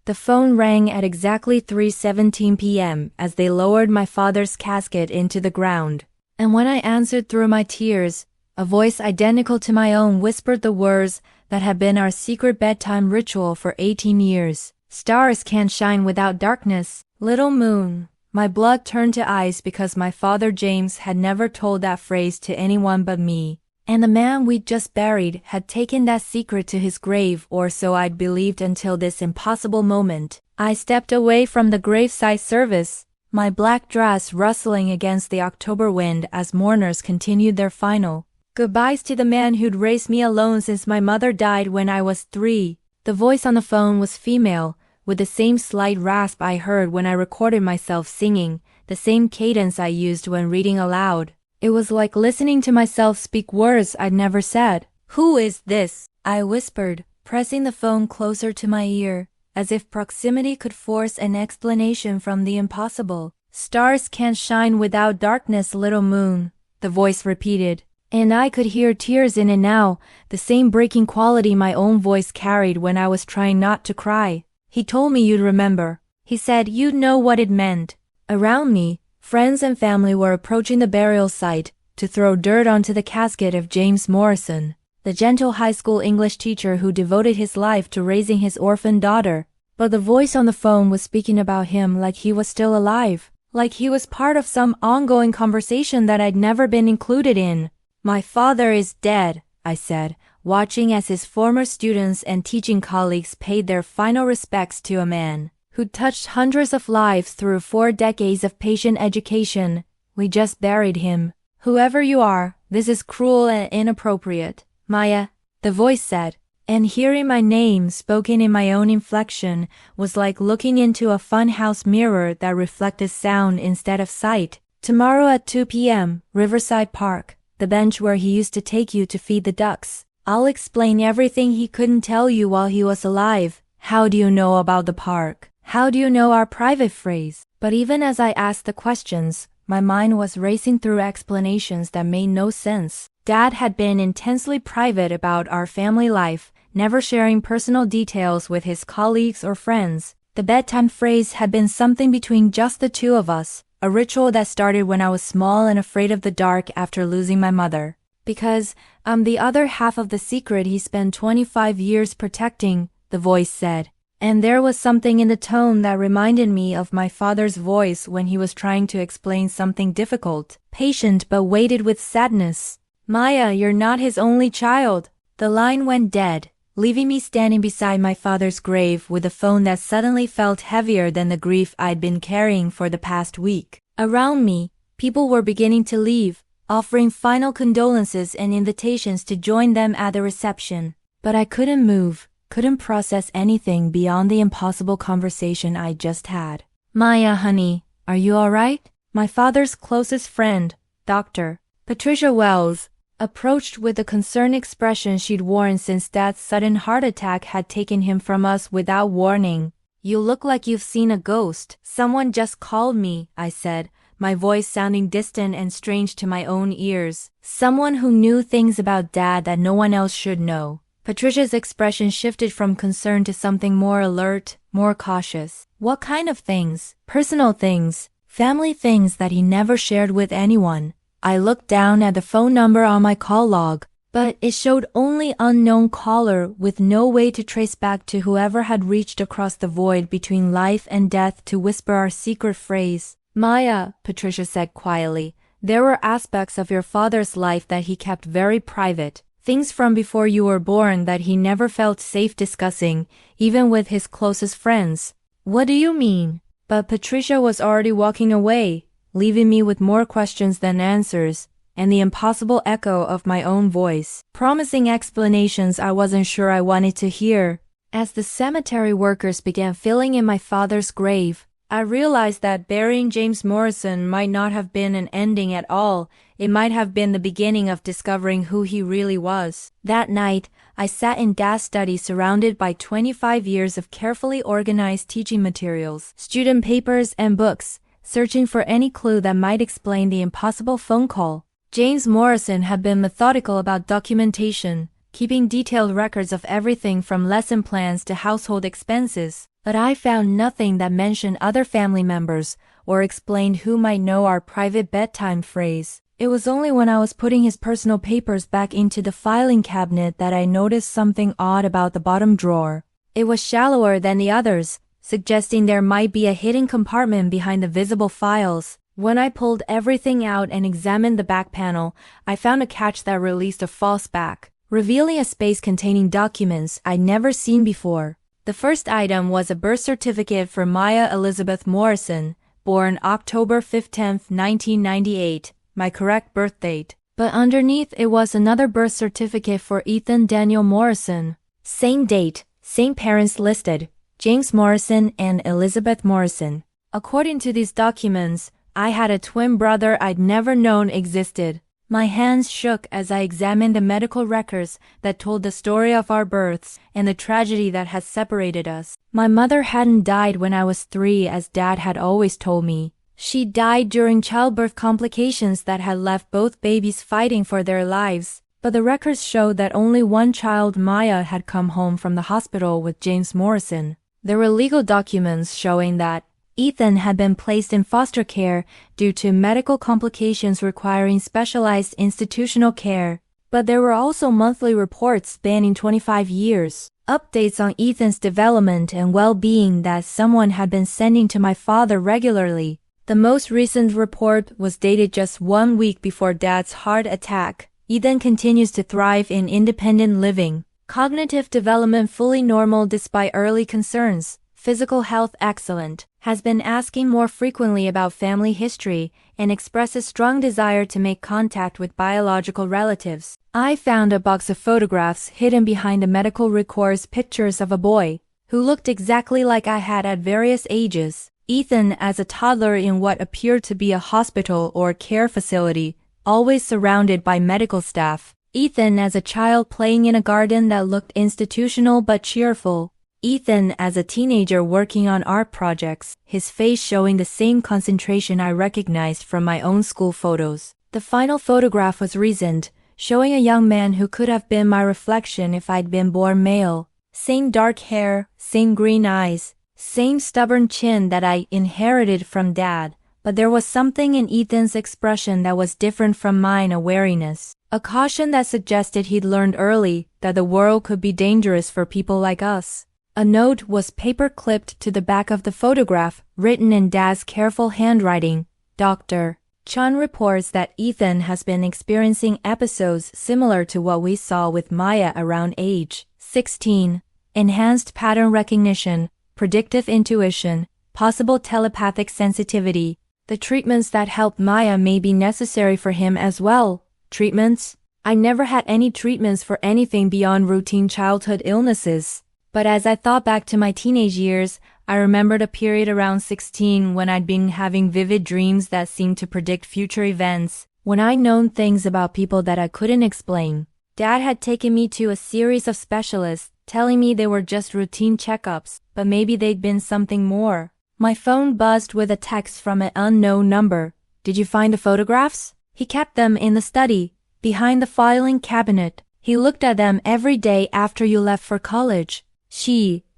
The phone rang at exactly 3:17 p.m. as they lowered my father's casket into the ground. And when I answered through my tears, a voice identical to my own whispered the words that had been our secret bedtime ritual for 18 years. Stars can't shine without darkness, little moon. My blood turned to ice because my father James had never told that phrase to anyone but me. And the man we'd just buried had taken that secret to his grave, or so I'd believed until this impossible moment. I stepped away from the graveside service, my black dress rustling against the October wind as mourners continued their final goodbyes to the man who'd raised me alone since my mother died when I was 3. The voice on the phone was female, with the same slight rasp I heard when I recorded myself singing, the same cadence I used when reading aloud. It was like listening to myself speak words I'd never said. "Who is this?" I whispered, pressing the phone closer to my ear, as if proximity could force an explanation from the impossible. "Stars can't shine without darkness, little moon," the voice repeated. And I could hear tears in it now, the same breaking quality my own voice carried when I was trying not to cry. "He told me you'd remember. He said you'd know what it meant." Around me, friends and family were approaching the burial site to throw dirt onto the casket of James Morrison, the gentle high school English teacher who devoted his life to raising his orphan daughter. But the voice on the phone was speaking about him like he was still alive, like he was part of some ongoing conversation that I'd never been included in. "My father is dead," I said, watching as his former students and teaching colleagues paid their final respects to a man who'd touched hundreds of lives through 4 decades of patient education. "We just buried him. Whoever you are, this is cruel and inappropriate, Maya," the voice said. And hearing my name spoken in my own inflection was like looking into a funhouse mirror that reflected sound instead of sight. "Tomorrow at 2 p.m., Riverside Park, the bench where he used to take you to feed the ducks. I'll explain everything he couldn't tell you while he was alive. How do you know about the park? How do you know our private phrase?" But even as I asked the questions, my mind was racing through explanations that made no sense. Dad had been intensely private about our family life, never sharing personal details with his colleagues or friends. The bedtime phrase had been something between just the two of us, a ritual that started when I was small and afraid of the dark after losing my mother. "Because I'm the other half of the secret he spent 25 years protecting," the voice said. And there was something in the tone that reminded me of my father's voice when he was trying to explain something difficult, patient but weighted with sadness. "Maya, you're not his only child." The line went dead, leaving me standing beside my father's grave with a phone that suddenly felt heavier than the grief I'd been carrying for the past week. Around me, people were beginning to leave, offering final condolences and invitations to join them at the reception. But I couldn't move, couldn't process anything beyond the impossible conversation I just had. "Maya, honey, are you all right?" My father's closest friend, Dr. Patricia Wells, approached with the concerned expression she'd worn since Dad's sudden heart attack had taken him from us without warning. "You look like you've seen a ghost." "Someone just called me," I said, my voice sounding distant and strange to my own ears. "Someone who knew things about Dad that no one else should know." Patricia's expression shifted from concern to something more alert, more cautious. "What kind of things?" "Personal things, family things that he never shared with anyone." I looked down at the phone number on my call log, but it showed only unknown caller with no way to trace back to whoever had reached across the void between life and death to whisper our secret phrase. "Maya," Patricia said quietly, "there were aspects of your father's life that he kept very private. Things from before you were born that he never felt safe discussing, even with his closest friends." "What do you mean?" But Patricia was already walking away, leaving me with more questions than answers, and the impossible echo of my own voice, promising explanations I wasn't sure I wanted to hear. As the cemetery workers began filling in my father's grave, I realized that burying James Morrison might not have been an ending at all. It might have been the beginning of discovering who he really was. That night, I sat in Dad's study surrounded by 25 years of carefully organized teaching materials, student papers, and books, searching for any clue that might explain the impossible phone call. James Morrison had been methodical about documentation, keeping detailed records of everything from lesson plans to household expenses. But I found nothing that mentioned other family members or explained who might know our private bedtime phrase. It was only when I was putting his personal papers back into the filing cabinet that I noticed something odd about the bottom drawer. It was shallower than the others, suggesting there might be a hidden compartment behind the visible files. When I pulled everything out and examined the back panel, I found a catch that released a false back, revealing a space containing documents I'd never seen before. The first item was a birth certificate for Maya Elizabeth Morrison, born October 15, 1998, my correct birth date. But underneath it was another birth certificate for Ethan Daniel Morrison. Same date, same parents listed, James Morrison and Elizabeth Morrison. According to these documents, I had a twin brother I'd never known existed. My hands shook as I examined the medical records that told the story of our births and the tragedy that had separated us. My mother hadn't died when I was 3 as Dad had always told me. She died during childbirth complications that had left both babies fighting for their lives. But the records showed that only one child, Maya, had come home from the hospital with James Morrison. There were legal documents showing that Ethan had been placed in foster care due to medical complications requiring specialized institutional care. But there were also monthly reports spanning 25 years, updates on Ethan's development and well-being that someone had been sending to my father regularly. The most recent report was dated just 1 week before Dad's heart attack. Ethan continues to thrive in independent living. Cognitive development fully normal despite early concerns. Physical health excellent. Has been asking more frequently about family history and expresses strong desire to make contact with biological relatives. I found a box of photographs hidden behind the medical records, pictures of a boy who looked exactly like I had at various ages. Ethan as a toddler in what appeared to be a hospital or care facility, always surrounded by medical staff. Ethan as a child playing in a garden that looked institutional but cheerful. Ethan as a teenager working on art projects, his face showing the same concentration I recognized from my own school photos. The final photograph was recent, showing a young man who could have been my reflection if I'd been born male. Same dark hair, same green eyes, same stubborn chin that I inherited from Dad, but there was something in Ethan's expression that was different from mine, a wariness, a caution that suggested he'd learned early that the world could be dangerous for people like us. A note was paper-clipped to the back of the photograph, written in Dad's careful handwriting. Dr. Chun reports that Ethan has been experiencing episodes similar to what we saw with Maya around age 16. Enhanced pattern recognition, predictive intuition, possible telepathic sensitivity. The treatments that helped Maya may be necessary for him as well. Treatments? I never had any treatments for anything beyond routine childhood illnesses. But as I thought back to my teenage years, I remembered a period around 16 when I'd been having vivid dreams that seemed to predict future events, when I'd known things about people that I couldn't explain. Dad had taken me to a series of specialists, telling me they were just routine checkups, but maybe they'd been something more. My phone buzzed with a text from an unknown number. Did you find the photographs? He kept them in the study, behind the filing cabinet. He looked at them every day after you left for college.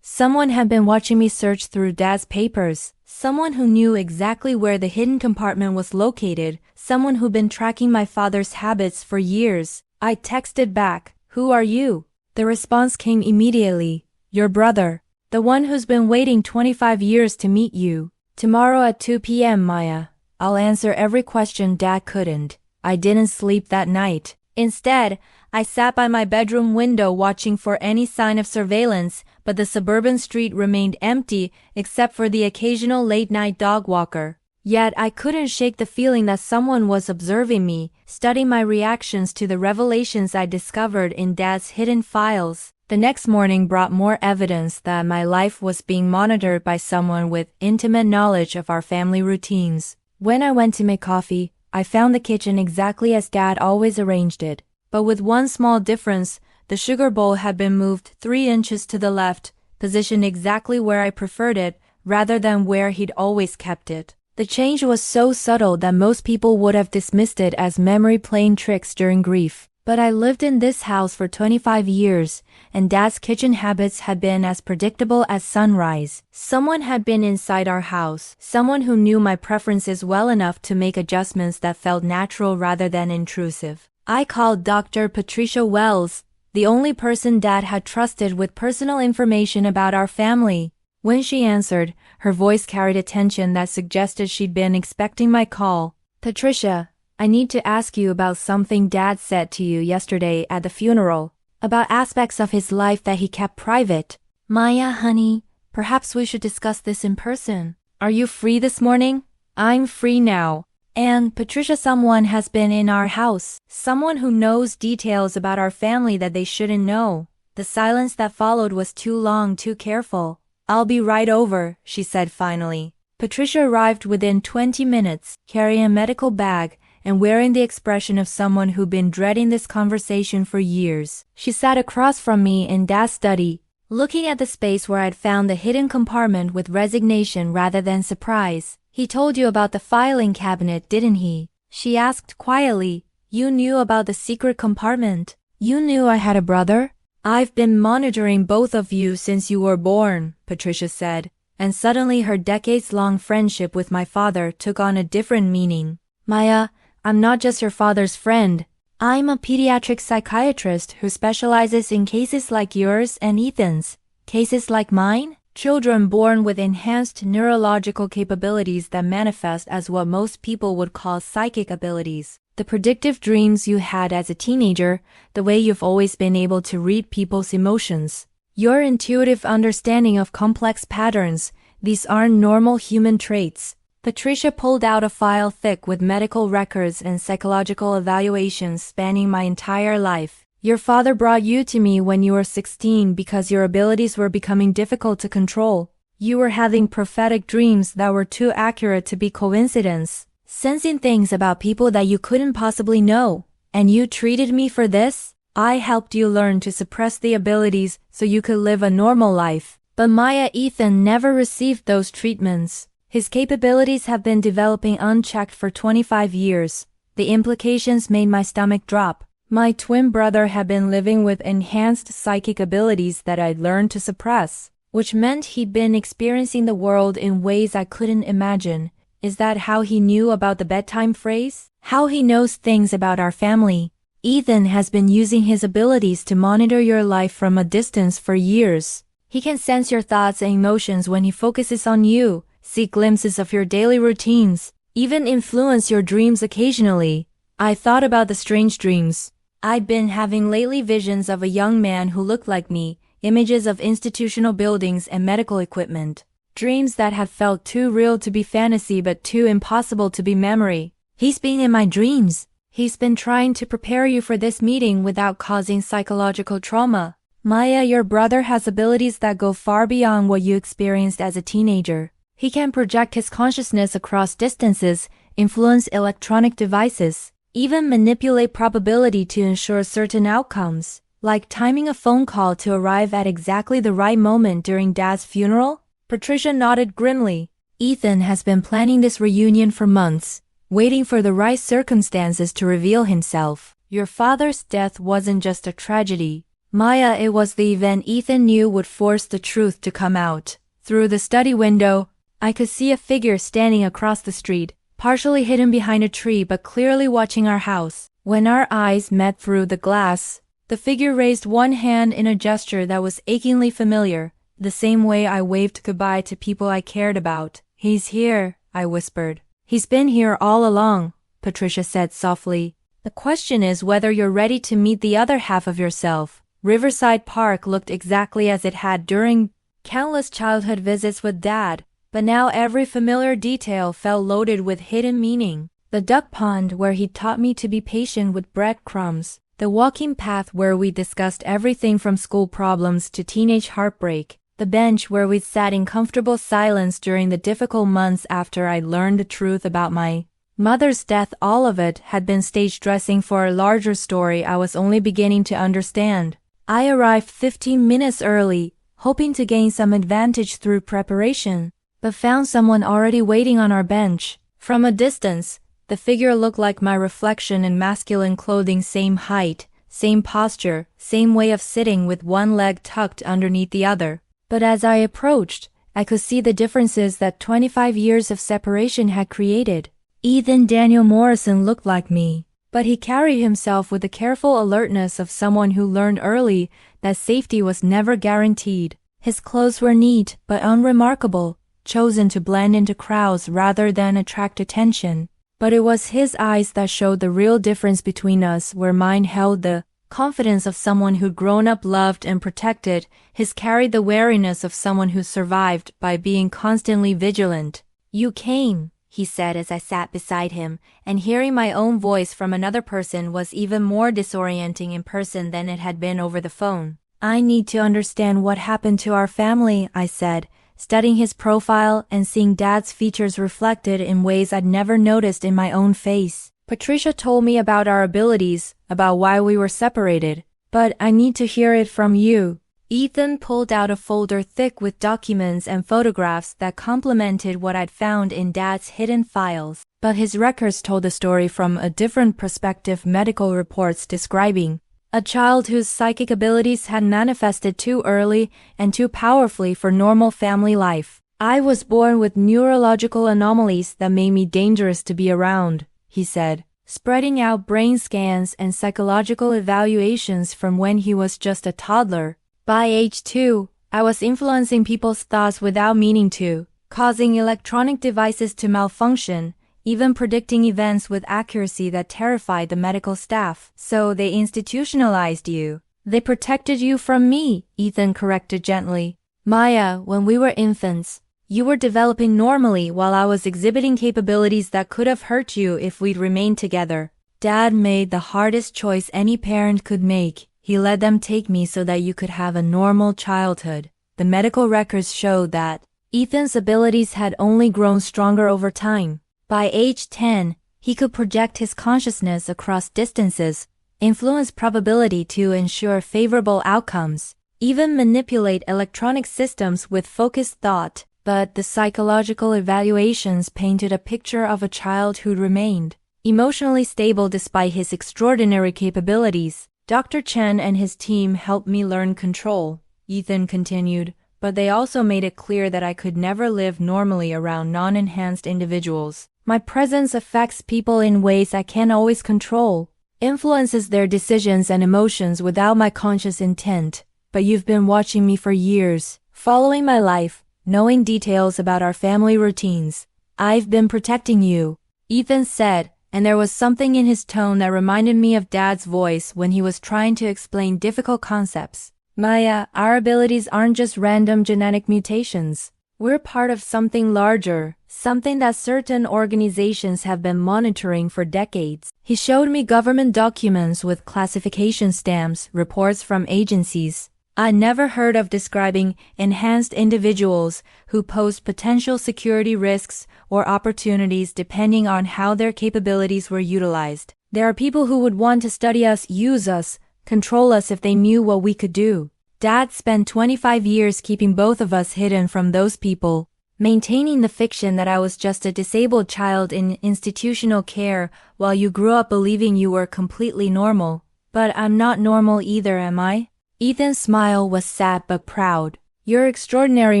Someone had been watching me search through Dad's papers. Someone who knew exactly where the hidden compartment was located. Someone who'd been tracking my father's habits for years. I texted back, "Who are you?" The response came immediately. "Your brother. The one who's been waiting 25 years to meet you. Tomorrow at 2 p.m., Maya. I'll answer every question Dad couldn't." I didn't sleep that night. Instead, I sat by my bedroom window watching for any sign of surveillance, but the suburban street remained empty except for the occasional late-night dog walker. Yet I couldn't shake the feeling that someone was observing me, studying my reactions to the revelations I discovered in Dad's hidden files. The next morning brought more evidence that my life was being monitored by someone with intimate knowledge of our family routines. When I went to make coffee, I found the kitchen exactly as Dad always arranged it. But with one small difference, the sugar bowl had been moved 3 inches to the left, positioned exactly where I preferred it, rather than where he'd always kept it. The change was so subtle that most people would have dismissed it as memory playing tricks during grief. But I lived in this house for 25 years, and Dad's kitchen habits had been as predictable as sunrise. Someone had been inside our house, someone who knew my preferences well enough to make adjustments that felt natural rather than intrusive. I called Dr. Patricia Wells, the only person Dad had trusted with personal information about our family. When she answered, her voice carried a tension that suggested she'd been expecting my call. "Patricia, I need to ask you about something Dad said to you yesterday at the funeral, about aspects of his life that he kept private." "Maya, honey, perhaps we should discuss this in person. Are you free this morning?" "I'm free now." "And Patricia, someone has been in our house, someone who knows details about our family that they shouldn't know." The silence that followed was too long, too careful. "I'll be right over," she said finally. Patricia arrived within 20 minutes, carrying a medical bag and wearing the expression of someone who'd been dreading this conversation for years. She sat across from me in Dad's study, looking at the space where I'd found the hidden compartment with resignation rather than surprise. "He told you about the filing cabinet, didn't he?" she asked quietly. "You knew about the secret compartment? You knew I had a brother?" "I've been monitoring both of you since you were born," Patricia said, and suddenly her decades-long friendship with my father took on a different meaning. "Maya, I'm not just your father's friend. I'm a pediatric psychiatrist who specializes in cases like yours and Ethan's. Cases like mine? Children born with enhanced neurological capabilities that manifest as what most people would call psychic abilities. The predictive dreams you had as a teenager, the way you've always been able to read people's emotions. Your intuitive understanding of complex patterns, these aren't normal human traits." Patricia pulled out a file thick with medical records and psychological evaluations spanning my entire life. "Your father brought you to me when you were 16 because your abilities were becoming difficult to control. You were having prophetic dreams that were too accurate to be coincidence, sensing things about people that you couldn't possibly know. And you treated me for this? I helped you learn to suppress the abilities so you could live a normal life." But Maya, Ethan never received those treatments. His capabilities have been developing unchecked for 25 years. The implications made my stomach drop. My twin brother had been living with enhanced psychic abilities that I'd learned to suppress, which meant he'd been experiencing the world in ways I couldn't imagine. Is that how he knew about the bedtime phrase? How he knows things about our family? Ethan has been using his abilities to monitor your life from a distance for years. He can sense your thoughts and emotions when he focuses on you, see glimpses of your daily routines, even influence your dreams occasionally. I thought about the strange dreams I'd been having lately, visions of a young man who looked like me, images of institutional buildings and medical equipment. Dreams that had felt too real to be fantasy but too impossible to be memory. "He's been in my dreams. He's been trying to prepare you for this meeting without causing psychological trauma. Maya, your brother has abilities that go far beyond what you experienced as a teenager. He can project his consciousness across distances, influence electronic devices, even manipulate probability to ensure certain outcomes, like timing a phone call to arrive at exactly the right moment during Dad's funeral." Patricia nodded grimly. "Ethan has been planning this reunion for months, waiting for the right circumstances to reveal himself. Your father's death wasn't just a tragedy, Maya, it was the event Ethan knew would force the truth to come out." Through the study window, I could see a figure standing across the street, partially hidden behind a tree but clearly watching our house. When our eyes met through the glass, the figure raised one hand in a gesture that was achingly familiar, the same way I waved goodbye to people I cared about. "He's here," I whispered. "He's been here all along," Patricia said softly. "The question is whether you're ready to meet the other half of yourself." Riverside Park looked exactly as it had during countless childhood visits with Dad, but now every familiar detail felt loaded with hidden meaning. The duck pond where he taught me to be patient with breadcrumbs, the walking path where we discussed everything from school problems to teenage heartbreak, the bench where we sat in comfortable silence during the difficult months after I learned the truth about my mother's death. All of it had been stage dressing for a larger story I was only beginning to understand. I arrived 15 minutes early, hoping to gain some advantage through preparation, but found someone already waiting on our bench. From a distance, the figure looked like my reflection in masculine clothing, same height, same posture, same way of sitting with one leg tucked underneath the other. But as I approached, I could see the differences that 25 years of separation had created. Ethan Daniel Morrison looked like me, but he carried himself with the careful alertness of someone who learned early that safety was never guaranteed. His clothes were neat but unremarkable, chosen to blend into crowds rather than attract attention. But it was his eyes that showed the real difference between us, where mine held the confidence of someone who'd grown up loved and protected. His carried the wariness of someone who survived by being constantly vigilant. "You came," he said as I sat beside him, and hearing my own voice from another person was even more disorienting in person than it had been over the phone. "I need to understand what happened to our family," I said, studying his profile and seeing Dad's features reflected in ways I'd never noticed in my own face. "Patricia told me about our abilities, about why we were separated, but I need to hear it from you." Ethan pulled out a folder thick with documents and photographs that complemented what I'd found in Dad's hidden files. But his records told the story from a different perspective. Medical reports describing a child whose psychic abilities had manifested too early and too powerfully for normal family life. "I was born with neurological anomalies that made me dangerous to be around," he said, spreading out brain scans and psychological evaluations from when he was just a toddler. "By age 2, I was influencing people's thoughts without meaning to, causing electronic devices to malfunction, even predicting events with accuracy that terrified the medical staff. So they institutionalized you. They protected you from me," Ethan corrected gently. "Maya, when we were infants, you were developing normally while I was exhibiting capabilities that could have hurt you if we'd remained together. Dad made the hardest choice any parent could make. He let them take me so that you could have a normal childhood." The medical records showed that Ethan's abilities had only grown stronger over time. By age 10, he could project his consciousness across distances, influence probability to ensure favorable outcomes, even manipulate electronic systems with focused thought. But the psychological evaluations painted a picture of a child who remained emotionally stable despite his extraordinary capabilities. "Dr. Chen and his team helped me learn control," Ethan continued, "but they also made it clear that I could never live normally around non-enhanced individuals. My presence affects people in ways I can't always control, influences their decisions and emotions without my conscious intent. But you've been watching me for years, following my life, knowing details about our family routines. I've been protecting you," Ethan said, and there was something in his tone that reminded me of Dad's voice when he was trying to explain difficult concepts. "Maya, our abilities aren't just random genetic mutations. We're part of something larger, something that certain organizations have been monitoring for decades." He showed me government documents with classification stamps, reports from agencies I'd never heard of describing enhanced individuals who posed potential security risks or opportunities depending on how their capabilities were utilized. "There are people who would want to study us, use us, control us if they knew what we could do." Dad spent 25 years keeping both of us hidden from those people, maintaining the fiction that I was just a disabled child in institutional care while you grew up believing you were completely normal. "But I'm not normal either, am I?" Ethan's smile was sad but proud. "You're extraordinary,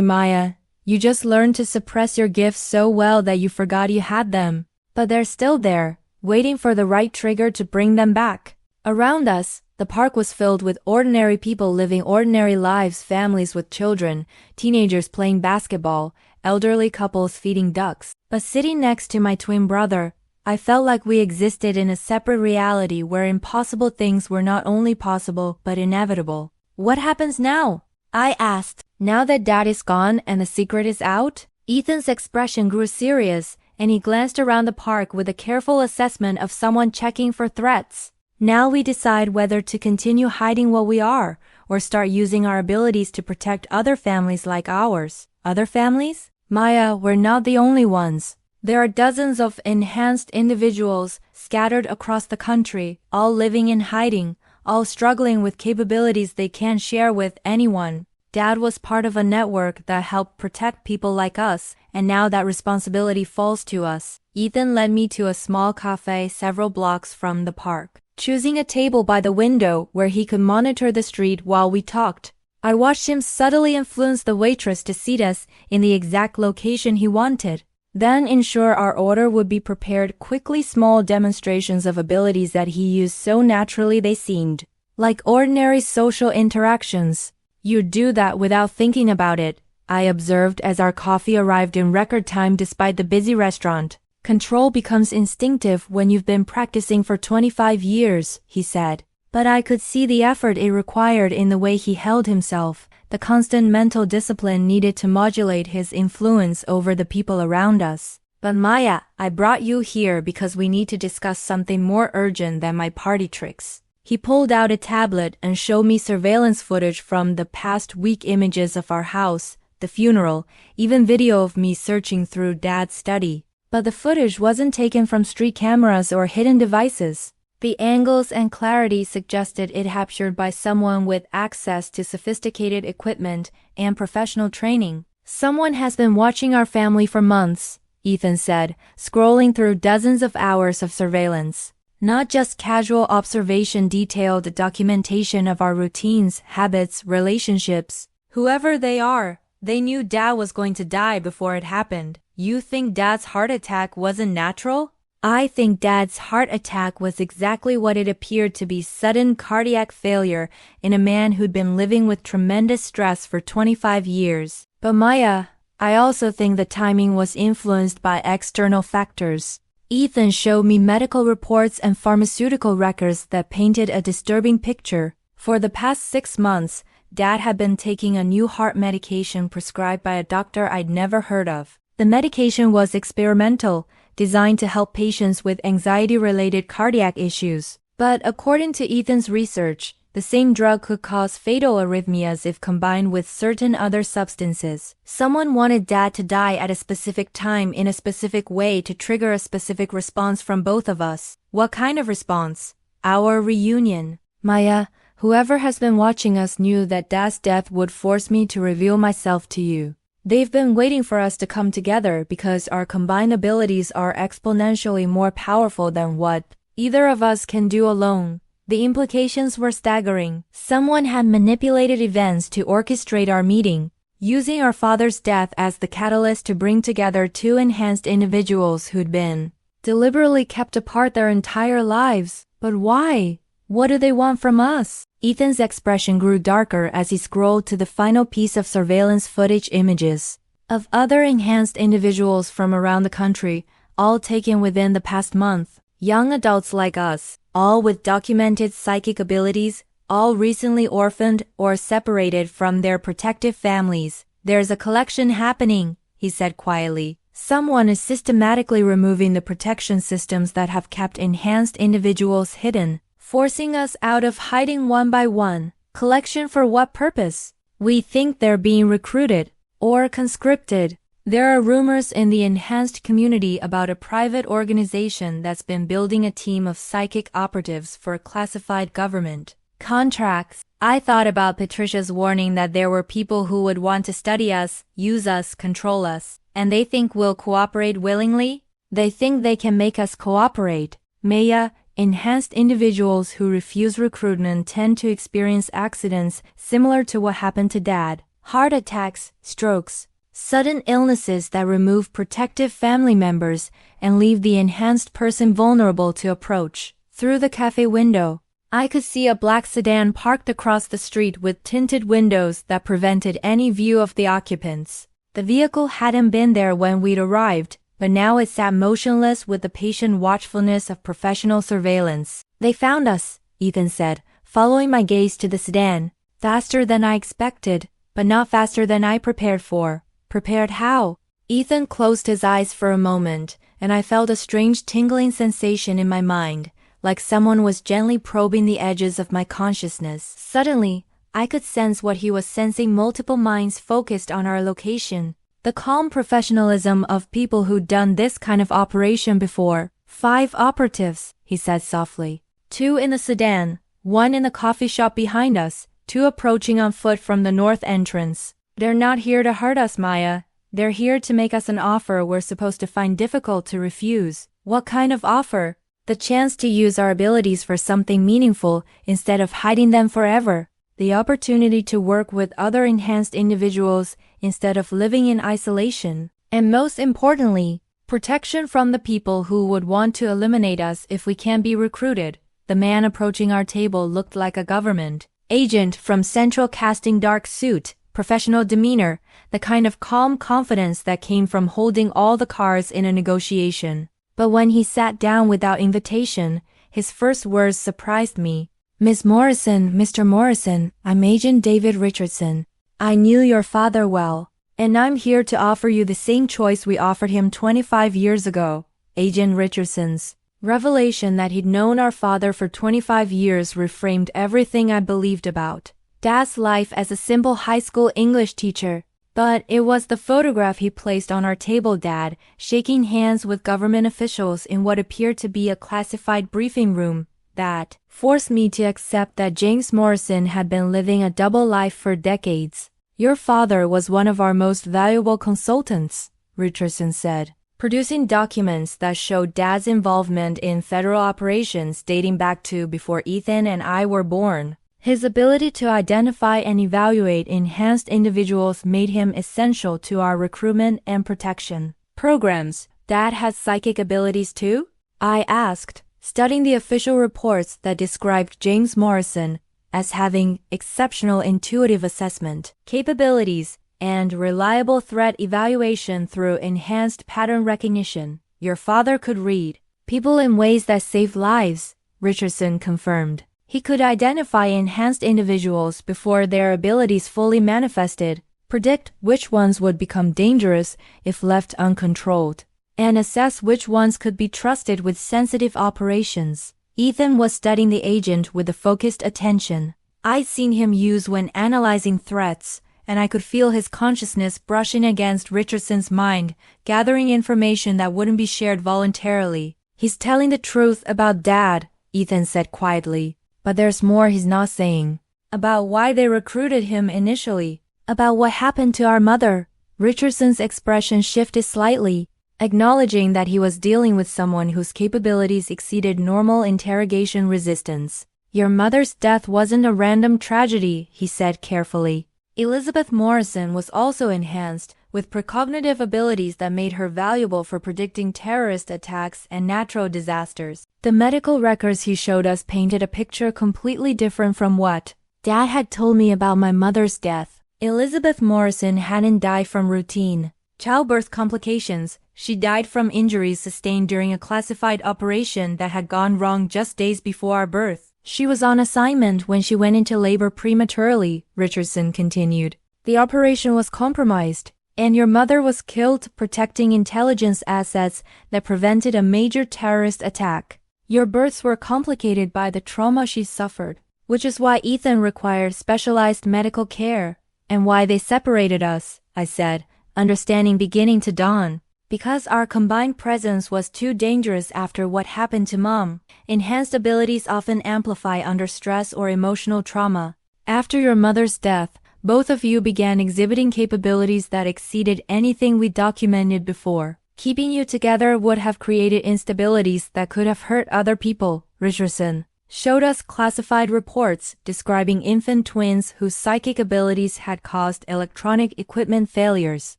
Maya. You just learned to suppress your gifts so well that you forgot you had them. But they're still there, waiting for the right trigger to bring them back." Around us, the park was filled with ordinary people living ordinary lives, families with children, teenagers playing basketball, elderly couples feeding ducks. But sitting next to my twin brother, I felt like we existed in a separate reality where impossible things were not only possible but inevitable. "What happens now?" I asked. "Now that Dad is gone and the secret is out?" Ethan's expression grew serious, and he glanced around the park with a careful assessment of someone checking for threats. "Now we decide whether to continue hiding what we are, or start using our abilities to protect other families like ours." "Other families?" "Maya, we're not the only ones. There are dozens of enhanced individuals scattered across the country, all living in hiding, all struggling with capabilities they can't share with anyone. Dad was part of a network that helped protect people like us, and now that responsibility falls to us." Ethan led me to a small cafe several blocks from the park. choosing a table by the window where he could monitor the street while we talked. I watched him subtly influence the waitress to seat us in the exact location he wanted, then ensure our order would be prepared quickly. Small demonstrations of abilities that he used so naturally they seemed like ordinary social interactions. You do that without thinking about it, I observed as our coffee arrived in record time despite the busy restaurant. Control becomes instinctive when you've been practicing for 25 years, he said. But I could see the effort it required in the way he held himself, the constant mental discipline needed to modulate his influence over the people around us. But Maya, I brought you here because we need to discuss something more urgent than my party tricks. He pulled out a tablet and showed me surveillance footage from the past week, images of our house, the funeral, even video of me searching through Dad's study. But the footage wasn't taken from street cameras or hidden devices. The angles and clarity suggested it captured by someone with access to sophisticated equipment and professional training. Someone has been watching our family for months, Ethan said, scrolling through dozens of hours of surveillance. Not just casual observation, detailed documentation of our routines, habits, relationships. Whoever they are, they knew Dad was going to die before it happened. You think Dad's heart attack wasn't natural? I think Dad's heart attack was exactly what it appeared to be: sudden cardiac failure in a man who'd been living with tremendous stress for 25 years. But Maya, I also think the timing was influenced by external factors. Ethan showed me medical reports and pharmaceutical records that painted a disturbing picture. For the past 6 months, Dad had been taking a new heart medication prescribed by a doctor I'd never heard of. The medication was experimental, designed to help patients with anxiety-related cardiac issues. But according to Ethan's research, the same drug could cause fatal arrhythmias if combined with certain other substances. Someone wanted Dad to die at a specific time in a specific way to trigger a specific response from both of us. What kind of response? Our reunion. Maya, whoever has been watching us knew that Dad's death would force me to reveal myself to you. They've been waiting for us to come together because our combined abilities are exponentially more powerful than what either of us can do alone. The implications were staggering. Someone had manipulated events to orchestrate our meeting, using our father's death as the catalyst to bring together two enhanced individuals who'd been deliberately kept apart their entire lives. But why? What do they want from us? Ethan's expression grew darker as he scrolled to the final piece of surveillance footage, images of other enhanced individuals from around the country, all taken within the past month. Young adults like us, all with documented psychic abilities, all recently orphaned or separated from their protective families. There's a collection happening, he said quietly. Someone is systematically removing the protection systems that have kept enhanced individuals hidden, forcing us out of hiding one by one. Collection for what purpose? We think they're being recruited or conscripted. There are rumors in the enhanced community about a private organization that's been building a team of psychic operatives for classified government contracts. I thought about Patricia's warning that there were people who would want to study us, use us, control us, and they think we'll cooperate willingly. They think they can make us cooperate. Maya, enhanced individuals who refuse recruitment tend to experience accidents similar to what happened to Dad. Heart attacks, strokes, sudden illnesses that remove protective family members and leave the enhanced person vulnerable to approach. Through the cafe window, I could see a black sedan parked across the street with tinted windows that prevented any view of the occupants. The vehicle hadn't been there when we'd arrived, but now it sat motionless with the patient watchfulness of professional surveillance. They found us, Ethan said, following my gaze to the sedan. Faster than I expected, but not faster than I prepared for. Prepared how? Ethan closed his eyes for a moment, and I felt a strange tingling sensation in my mind, like someone was gently probing the edges of my consciousness. Suddenly, I could sense what he was sensing: multiple minds focused on our location. The calm professionalism of people who'd done this kind of operation before. 5 operatives, he said softly. 2 in the sedan, 1 in the coffee shop behind us, 2 approaching on foot from the north entrance. They're not here to hurt us, Maya. They're here to make us an offer we're supposed to find difficult to refuse. What kind of offer? The chance to use our abilities for something meaningful instead of hiding them forever. The opportunity to work with other enhanced individuals instead of living in isolation. And most importantly, protection from the people who would want to eliminate us if we can't be recruited. The man approaching our table looked like a government agent from Central Casting, dark suit, professional demeanor, the kind of calm confidence that came from holding all the cards in a negotiation. But when he sat down without invitation, his first words surprised me. "Miss Morrison, Mr. Morrison, I'm Agent David Richardson. I knew your father well, and I'm here to offer you the same choice we offered him 25 years ago." Agent Richardson's revelation that he'd known our father for 25 years reframed everything I believed about Dad's life as a simple high school English teacher. But it was the photograph he placed on our table, Dad, shaking hands with government officials in what appeared to be a classified briefing room, that forced me to accept that James Morrison had been living a double life for decades. "Your father was one of our most valuable consultants," Richardson said, producing documents that showed Dad's involvement in federal operations dating back to before Ethan and I were born. His ability to identify and evaluate enhanced individuals made him essential to our recruitment and protection programs. "Dad has psychic abilities too?" I asked, studying the official reports that described James Morrison as having exceptional intuitive assessment capabilities and reliable threat evaluation through enhanced pattern recognition. "Your father could read people in ways that save lives," Richardson confirmed. He could identify enhanced individuals before their abilities fully manifested, predict which ones would become dangerous if left uncontrolled, and assess which ones could be trusted with sensitive operations. Ethan was studying the agent with a focused attention. I'd seen him use when analyzing threats, and I could feel his consciousness brushing against Richardson's mind, gathering information that wouldn't be shared voluntarily. "He's telling the truth about Dad," Ethan said quietly. "But there's more he's not saying. About why they recruited him initially. About what happened to our mother." Richardson's expression shifted slightly, acknowledging that he was dealing with someone whose capabilities exceeded normal interrogation resistance. "Your mother's death wasn't a random tragedy," he said carefully. "Elizabeth Morrison was also enhanced with precognitive abilities that made her valuable for predicting terrorist attacks and natural disasters." The medical records he showed us painted a picture completely different from what Dad had told me about my mother's death. Elizabeth Morrison hadn't died from routine childbirth complications. She died from injuries sustained during a classified operation that had gone wrong just days before our birth. "She was on assignment when she went into labor prematurely," Richardson continued. "The operation was compromised, and your mother was killed protecting intelligence assets that prevented a major terrorist attack. Your births were complicated by the trauma she suffered, which is why Ethan required specialized medical care, and why they separated us," I said, understanding beginning to dawn. "Because our combined presence was too dangerous after what happened to Mom. Enhanced abilities often amplify under stress or emotional trauma. After your mother's death, both of you began exhibiting capabilities that exceeded anything we documented before. Keeping you together would have created instabilities that could have hurt other people." Richardson showed us classified reports describing infant twins whose psychic abilities had caused electronic equipment failures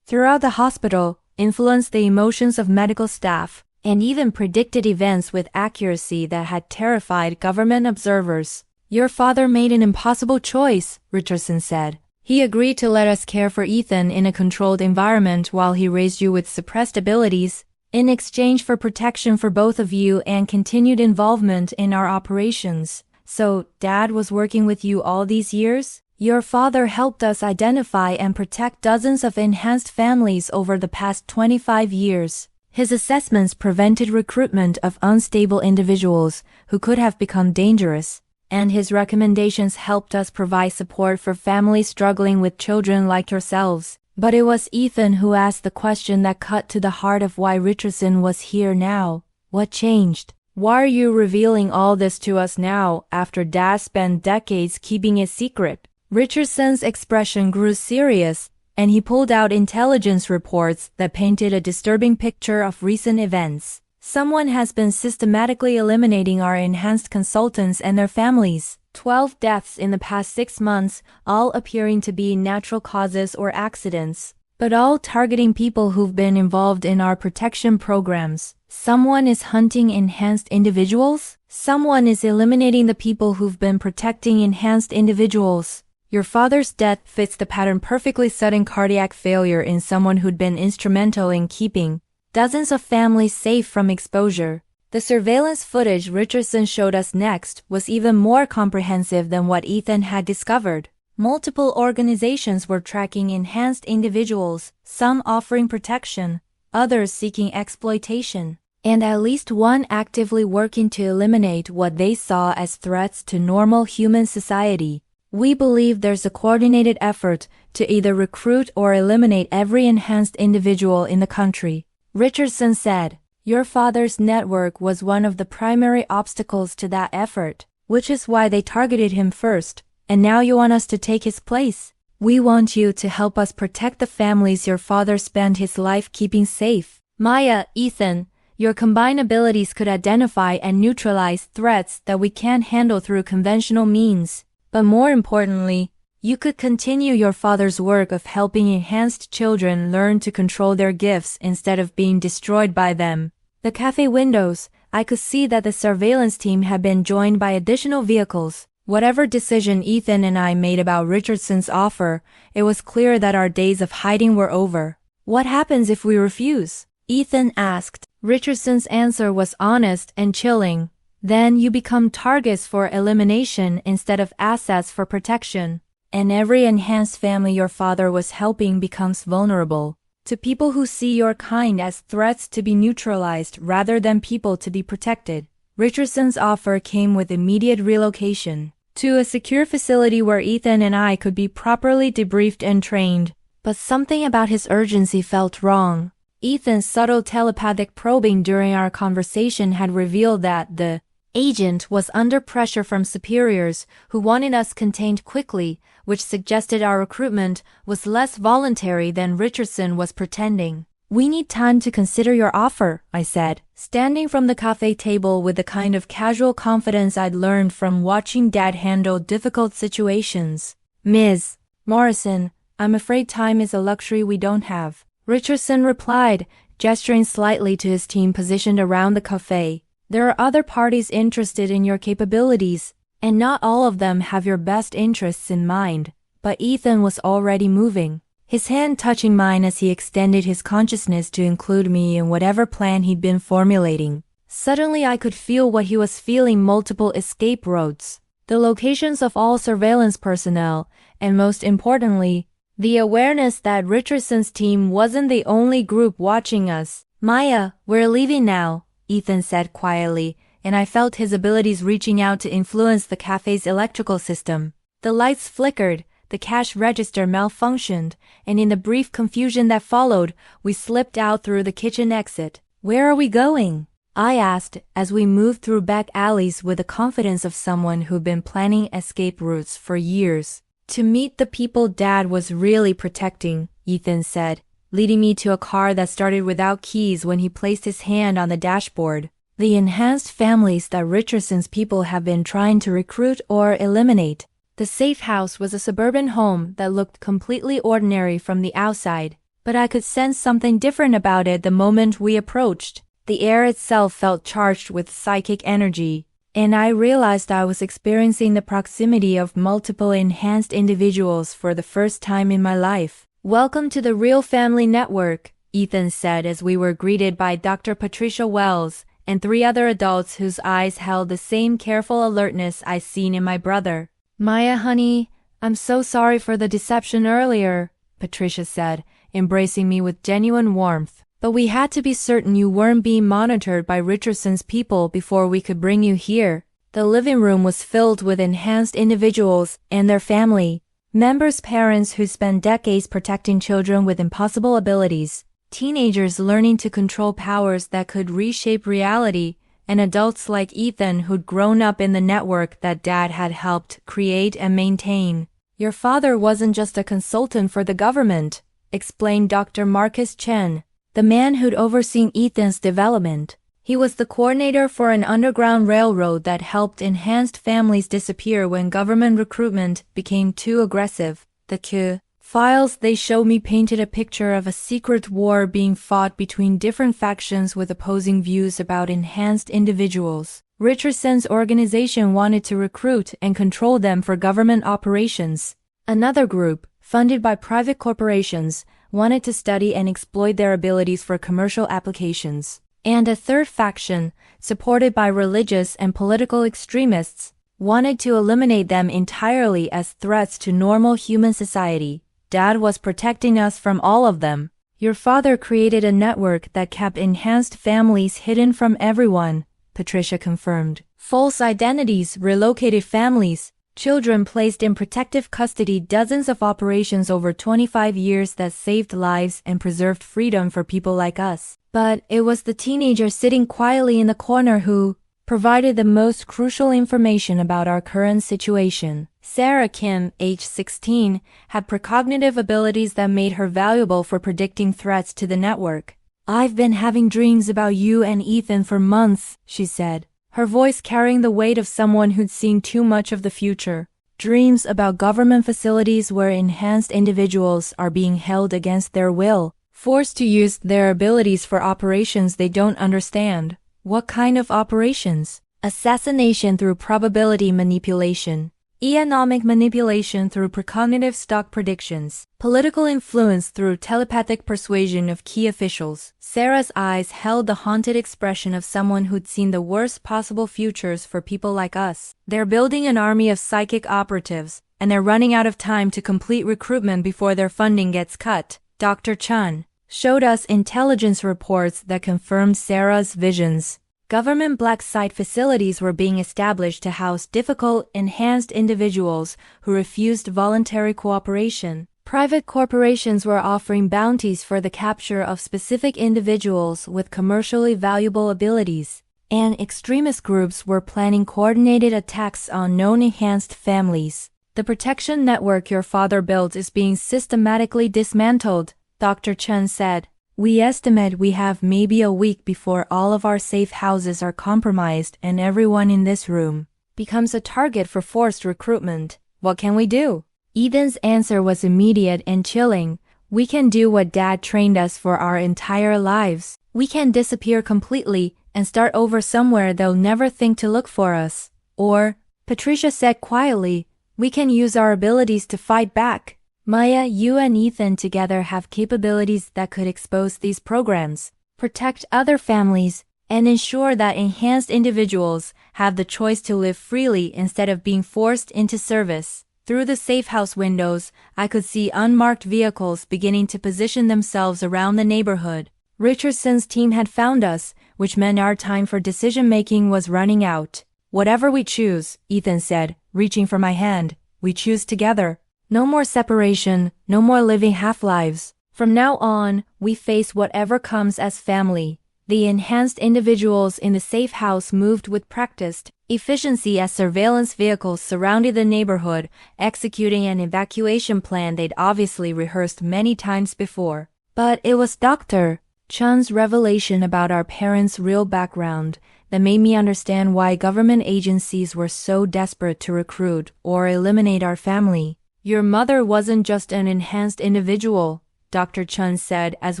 throughout the hospital, influenced the emotions of medical staff, and even predicted events with accuracy that had terrified government observers. "Your father made an impossible choice," Richardson said. "He agreed to let us care for Ethan in a controlled environment while he raised you with suppressed abilities, in exchange for protection for both of you and continued involvement in our operations." "So, Dad was working with you all these years?" "Your father helped us identify and protect dozens of enhanced families over the past 25 years. His assessments prevented recruitment of unstable individuals who could have become dangerous, and his recommendations helped us provide support for families struggling with children like yourselves." But it was Ethan who asked the question that cut to the heart of why Richardson was here now. "What changed? Why are you revealing all this to us now, after Dad spent decades keeping it secret?" Richardson's expression grew serious, and he pulled out intelligence reports that painted a disturbing picture of recent events. Someone has been systematically eliminating our enhanced consultants and their families. 12 deaths in the past 6 months, all appearing to be natural causes or accidents, but all targeting people who've been involved in our protection programs. Someone is hunting enhanced individuals? Someone is eliminating the people who've been protecting enhanced individuals. Your father's death fits the pattern perfectly. Sudden cardiac failure in someone who'd been instrumental in keeping dozens of families safe from exposure. The surveillance footage Richardson showed us next was even more comprehensive than what Ethan had discovered. Multiple organizations were tracking enhanced individuals, some offering protection, others seeking exploitation, and at least one actively working to eliminate what they saw as threats to normal human society. We believe there's a coordinated effort to either recruit or eliminate every enhanced individual in the country, Richardson said. Your father's network was one of the primary obstacles to that effort, which is why they targeted him first, and now you want us to take his place. We want you to help us protect the families your father spent his life keeping safe. Maya, Ethan, your combined abilities could identify and neutralize threats that we can't handle through conventional means. But more importantly, you could continue your father's work of helping enhanced children learn to control their gifts instead of being destroyed by them. The cafe windows, I could see that the surveillance team had been joined by additional vehicles. Whatever decision Ethan and I made about Richardson's offer, it was clear that our days of hiding were over. What happens if we refuse? Ethan asked. Richardson's answer was honest and chilling. Then you become targets for elimination instead of assets for protection. And every enhanced family your father was helping becomes vulnerable to people who see your kind as threats to be neutralized rather than people to be protected. Richardson's offer came with immediate relocation to a secure facility where Ethan and I could be properly debriefed and trained. But something about his urgency felt wrong. Ethan's subtle telepathic probing during our conversation had revealed that the agent was under pressure from superiors who wanted us contained quickly, which suggested our recruitment was less voluntary than Richardson was pretending. We need time to consider your offer, I said, standing from the cafe table with the kind of casual confidence I'd learned from watching Dad handle difficult situations. Ms. Morrison, I'm afraid time is a luxury we don't have, Richardson replied, gesturing slightly to his team positioned around the cafe. There are other parties interested in your capabilities, and not all of them have your best interests in mind. But Ethan was already moving, his hand touching mine as he extended his consciousness to include me in whatever plan he'd been formulating. Suddenly I could feel what he was feeling: multiple escape routes, the locations of all surveillance personnel, and most importantly, the awareness that Richardson's team wasn't the only group watching us. Maya, we're leaving now, Ethan said quietly, and I felt his abilities reaching out to influence the cafe's electrical system. The lights flickered, the cash register malfunctioned, and in the brief confusion that followed, we slipped out through the kitchen exit. Where are we going? I asked as we moved through back alleys with the confidence of someone who'd been planning escape routes for years. To meet the people Dad was really protecting, Ethan said, leading me to a car that started without keys when he placed his hand on the dashboard. The enhanced families that Richardson's people have been trying to recruit or eliminate. The safe house was a suburban home that looked completely ordinary from the outside, but I could sense something different about it the moment we approached. The air itself felt charged with psychic energy, and I realized I was experiencing the proximity of multiple enhanced individuals for the first time in my life. Welcome to the Real Family Network, Ethan said as we were greeted by Dr. Patricia Wells and 3 other adults whose eyes held the same careful alertness I'd seen in my brother. Maya, honey, I'm so sorry for the deception earlier, Patricia said, embracing me with genuine warmth. But we had to be certain you weren't being monitored by Richardson's people before we could bring you here. The living room was filled with enhanced individuals and their family members, parents who spent decades protecting children with impossible abilities, teenagers learning to control powers that could reshape reality, and adults like Ethan who'd grown up in the network that Dad had helped create and maintain. Your father wasn't just a consultant for the government, explained Dr. Marcus Chen, the man who'd overseen Ethan's development. He was the coordinator for an underground railroad that helped enhanced families disappear when government recruitment became too aggressive. The files they showed me painted a picture of a secret war being fought between different factions with opposing views about enhanced individuals. Richardson's organization wanted to recruit and control them for government operations. Another group, funded by private corporations, wanted to study and exploit their abilities for commercial applications. And a third faction, supported by religious and political extremists, wanted to eliminate them entirely as threats to normal human society. Dad was protecting us from all of them. Your father created a network that kept enhanced families hidden from everyone, Patricia confirmed. False identities, relocated families, children placed in protective custody, dozens of operations over 25 years that saved lives and preserved freedom for people like us. But it was the teenager sitting quietly in the corner who provided the most crucial information about our current situation. Sarah Kim, age 16, had precognitive abilities that made her valuable for predicting threats to the network. "I've been having dreams about you and Ethan for months," she said, her voice carrying the weight of someone who'd seen too much of the future. "Dreams about government facilities where enhanced individuals are being held against their will, forced to use their abilities for operations they don't understand." What kind of operations? Assassination through probability manipulation, economic manipulation through precognitive stock predictions, political influence through telepathic persuasion of key officials. Sarah's eyes held the haunted expression of someone who'd seen the worst possible futures for people like us. "They're building an army of psychic operatives, and they're running out of time to complete recruitment before their funding gets cut." Dr. Chun showed us intelligence reports that confirmed Sarah's visions. Government black site facilities were being established to house difficult, enhanced individuals who refused voluntary cooperation. Private corporations were offering bounties for the capture of specific individuals with commercially valuable abilities. And extremist groups were planning coordinated attacks on known enhanced families. "The protection network your father built is being systematically dismantled," Dr. Chen said. "We estimate we have maybe a week before all of our safe houses are compromised and everyone in this room becomes a target for forced recruitment. What can we do?" Ethan's answer was immediate and chilling. "We can do what Dad trained us for our entire lives. We can disappear completely and start over somewhere they'll never think to look for us. Or," Patricia said quietly, "we can use our abilities to fight back. Maya, you and Ethan together have capabilities that could expose these programs, protect other families, and ensure that enhanced individuals have the choice to live freely instead of being forced into service." Through the safe house windows, I could see unmarked vehicles beginning to position themselves around the neighborhood. Richardson's team had found us, which meant our time for decision-making was running out. "Whatever we choose," Ethan said, reaching for my hand, "we choose together. No more separation, no more living half-lives. From now on, we face whatever comes as family." The enhanced individuals in the safe house moved with practiced efficiency as surveillance vehicles surrounded the neighborhood, executing an evacuation plan they'd obviously rehearsed many times before. But it was Dr. Chun's revelation about our parents' real background that made me understand why government agencies were so desperate to recruit or eliminate our family. "Your mother wasn't just an enhanced individual," Dr. Chun said as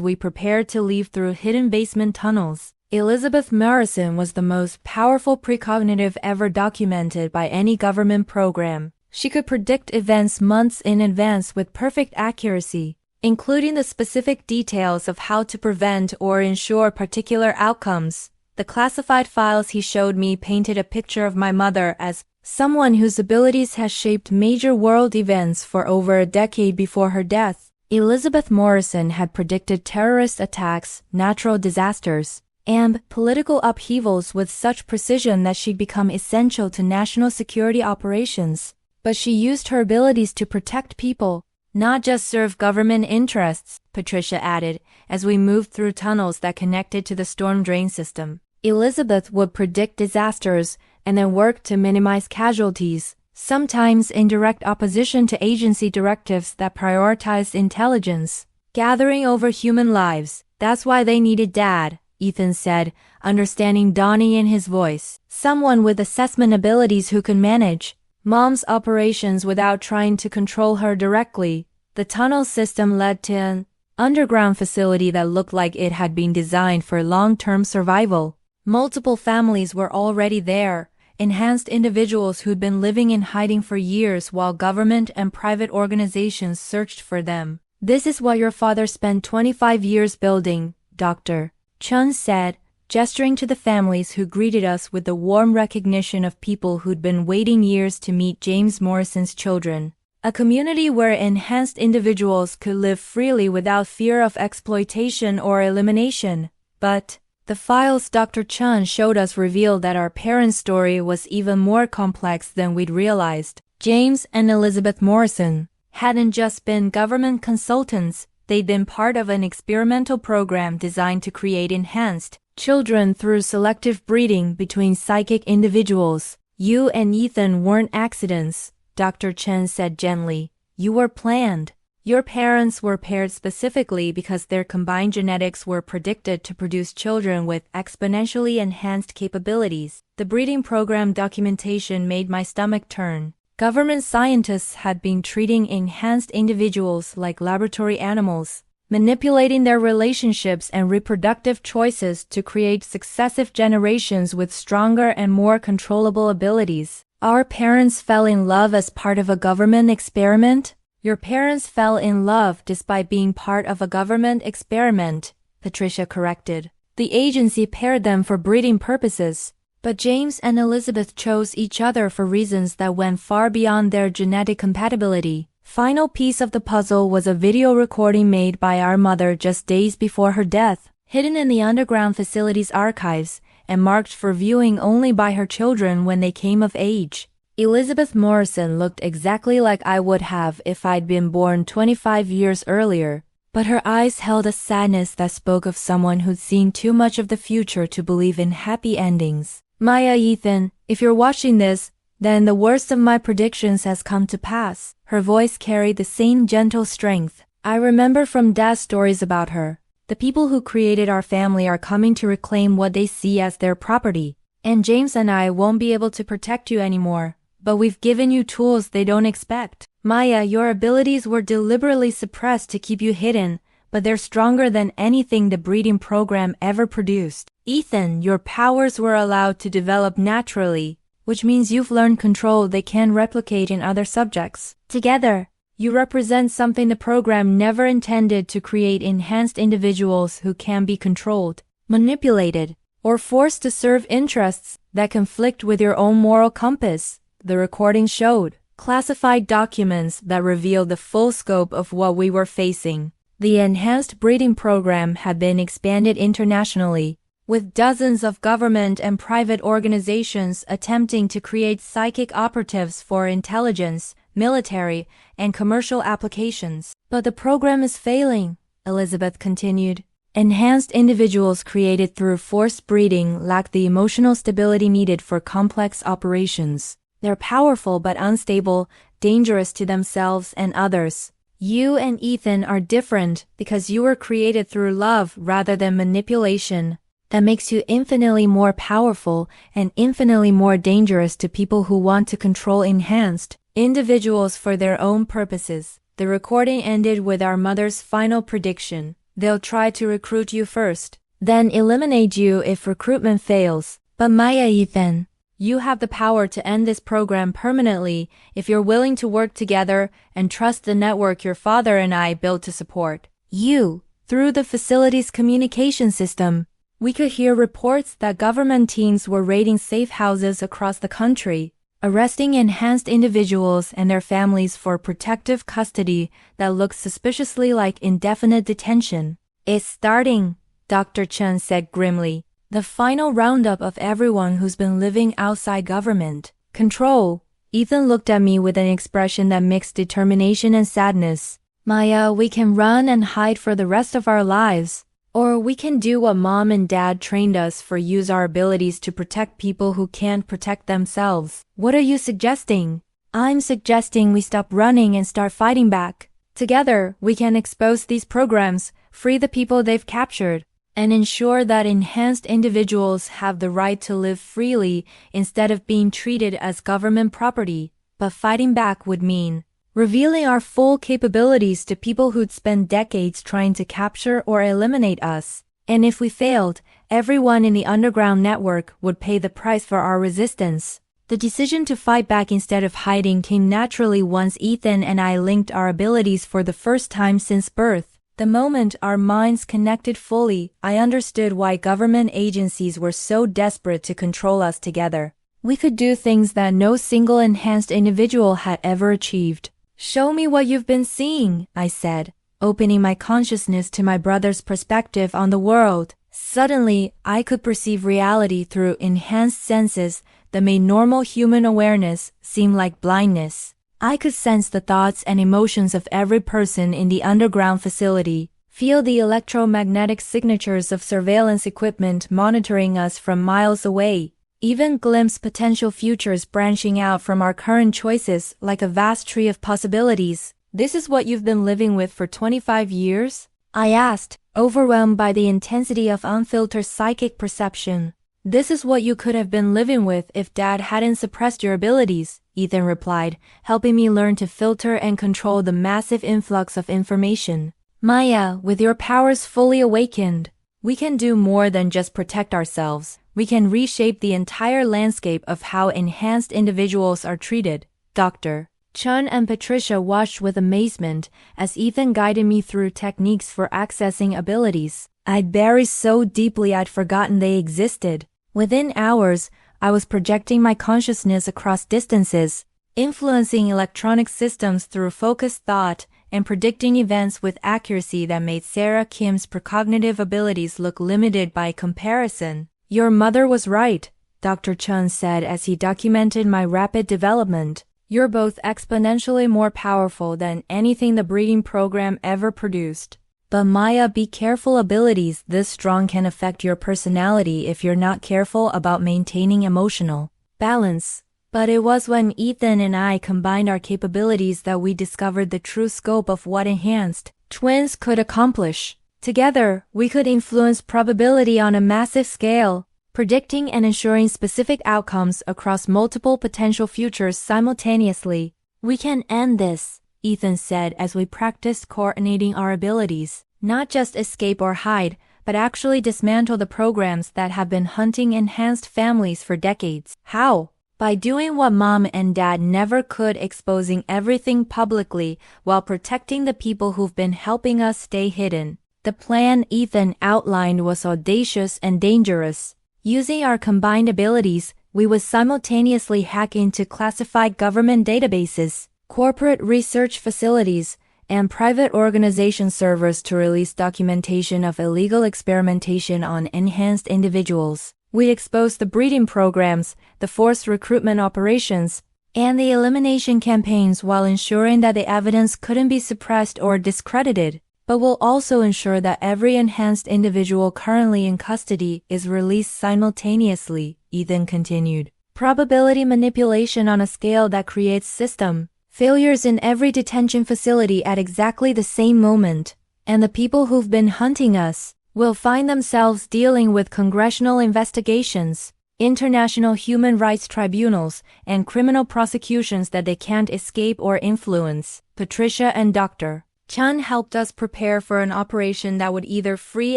we prepared to leave through hidden basement tunnels. "Elizabeth Morrison was the most powerful precognitive ever documented by any government program. She could predict events months in advance with perfect accuracy, including the specific details of how to prevent or ensure particular outcomes." The classified files he showed me painted a picture of my mother as someone whose abilities has shaped major world events for over a decade before her death. Elizabeth Morrison had predicted terrorist attacks, natural disasters, and political upheavals with such precision that she'd become essential to national security operations. But she used her abilities to protect people, not just serve government interests, Patricia added, as we moved through tunnels that connected to the storm drain system. Elizabeth would predict disasters and then work to minimize casualties, sometimes in direct opposition to agency directives that prioritized intelligence gathering over human lives. That's why they needed Dad, Ethan said, understanding dawning in his voice. Someone with assessment abilities who can manage Mom's operations without trying to control her directly. The tunnel system led to an underground facility that looked like it had been designed for long-term survival. Multiple families were already there, enhanced individuals who'd been living in hiding for years while government and private organizations searched for them. This is what your father spent 25 years building, Dr. Chun said, gesturing to the families who greeted us with the warm recognition of people who'd been waiting years to meet James Morrison's children. A community where enhanced individuals could live freely without fear of exploitation or elimination. But the files Dr. Chun showed us revealed that our parents' story was even more complex than we'd realized. James and Elizabeth Morrison hadn't just been government consultants, they'd been part of an experimental program designed to create enhanced children through selective breeding between psychic individuals. You and Ethan weren't accidents, Dr. Chen said gently. You were planned. Your parents were paired specifically because their combined genetics were predicted to produce children with exponentially enhanced capabilities. The breeding program documentation made my stomach turn. Government scientists had been treating enhanced individuals like laboratory animals, manipulating their relationships and reproductive choices to create successive generations with stronger and more controllable abilities. Our parents fell in love as part of a government experiment? Your parents fell in love despite being part of a government experiment, Patricia corrected. The agency paired them for breeding purposes, but James and Elizabeth chose each other for reasons that went far beyond their genetic compatibility. Final piece of the puzzle was a video recording made by our mother just days before her death, hidden in the underground facility's archives and marked for viewing only by her children when they came of age. Elizabeth Morrison looked exactly like I would have if I'd been born 25 years earlier, but her eyes held a sadness that spoke of someone who'd seen too much of the future to believe in happy endings. Maya, Ethan, if you're watching this, then the worst of my predictions has come to pass. Her voice carried the same gentle strength I remember from Dad's stories about her. The people who created our family are coming to reclaim what they see as their property. And James and I won't be able to protect you anymore, but we've given you tools they don't expect. Maya, your abilities were deliberately suppressed to keep you hidden, but they're stronger than anything the breeding program ever produced. Ethan, your powers were allowed to develop naturally, which means you've learned control they can replicate in other subjects. Together, you represent something the program never intended: to create enhanced individuals who can be controlled, manipulated, or forced to serve interests that conflict with your own moral compass. The recording showed classified documents that revealed the full scope of what we were facing. The enhanced breeding program had been expanded internationally, with dozens of government and private organizations attempting to create psychic operatives for intelligence, military, and commercial applications. But the program is failing, Elizabeth continued. Enhanced individuals created through forced breeding lack the emotional stability needed for complex operations. They're powerful but unstable, dangerous to themselves and others. You and Ethan are different because you were created through love rather than manipulation. That makes you infinitely more powerful and infinitely more dangerous to people who want to control enhanced individuals for their own purposes. The recording ended with our mother's final prediction. They'll try to recruit you first, then eliminate you if recruitment fails. But Maya, Ethan, you have the power to end this program permanently if you're willing to work together and trust the network your father and I built to support you. Through the facility's communication system, we could hear reports that government teams were raiding safe houses across the country, arresting enhanced individuals and their families for protective custody that looked suspiciously like indefinite detention. It's starting, Dr. Chen said grimly. The final roundup of everyone who's been living outside government control. Ethan looked at me with an expression that mixed determination and sadness. Maya, we can run and hide for the rest of our lives. Or we can do what Mom and Dad trained us for: use our abilities to protect people who can't protect themselves. What are you suggesting? I'm suggesting we stop running and start fighting back. Together, we can expose these programs, free the people they've captured, and ensure that enhanced individuals have the right to live freely instead of being treated as government property. But fighting back would mean revealing our full capabilities to people who'd spend decades trying to capture or eliminate us. And if we failed, everyone in the underground network would pay the price for our resistance. The decision to fight back instead of hiding came naturally once Ethan and I linked our abilities for the first time since birth. The moment our minds connected fully, I understood why government agencies were so desperate to control us together. We could do things that no single enhanced individual had ever achieved. "Show me what you've been seeing," I said, opening my consciousness to my brother's perspective on the world. Suddenly, I could perceive reality through enhanced senses that made normal human awareness seem like blindness. I could sense the thoughts and emotions of every person in the underground facility, feel the electromagnetic signatures of surveillance equipment monitoring us from miles away, even glimpse potential futures branching out from our current choices like a vast tree of possibilities. "This is what you've been living with for 25 years? I asked, overwhelmed by the intensity of unfiltered psychic perception. "This is what you could have been living with if Dad hadn't suppressed your abilities," Ethan replied, helping me learn to filter and control the massive influx of information. "Maya, with your powers fully awakened, we can do more than just protect ourselves. We can reshape the entire landscape of how enhanced individuals are treated." Dr. Chun and Patricia watched with amazement as Ethan guided me through techniques for accessing abilities I'd buried so deeply I'd forgotten they existed. Within hours, I was projecting my consciousness across distances, influencing electronic systems through focused thought, and predicting events with accuracy that made Sarah Kim's precognitive abilities look limited by comparison. "Your mother was right," Dr. Chun said as he documented my rapid development. "You're both exponentially more powerful than anything the breeding program ever produced. But Maya, be careful. Abilities this strong can affect your personality if you're not careful about maintaining emotional balance." But it was when Ethan and I combined our capabilities that we discovered the true scope of what enhanced twins could accomplish. Together, we could influence probability on a massive scale, predicting and ensuring specific outcomes across multiple potential futures simultaneously. "We can end this," Ethan said as we practiced coordinating our abilities. "Not just escape or hide, but actually dismantle the programs that have been hunting enhanced families for decades." "How?" "By doing what Mom and Dad never could, exposing everything publicly while protecting the people who've been helping us stay hidden." The plan Ethan outlined was audacious and dangerous. Using our combined abilities, we would simultaneously hack into classified government databases, corporate research facilities, and private organization servers to release documentation of illegal experimentation on enhanced individuals. We exposed the breeding programs, the forced recruitment operations, and the elimination campaigns while ensuring that the evidence couldn't be suppressed or discredited. But we'll also ensure that every enhanced individual currently in custody is released simultaneously, Ethan continued. Probability manipulation on a scale that creates system failures in every detention facility at exactly the same moment. And the people who've been hunting us will find themselves dealing with congressional investigations, international human rights tribunals, and criminal prosecutions that they can't escape or influence. Patricia and Dr. Chun helped us prepare for an operation that would either free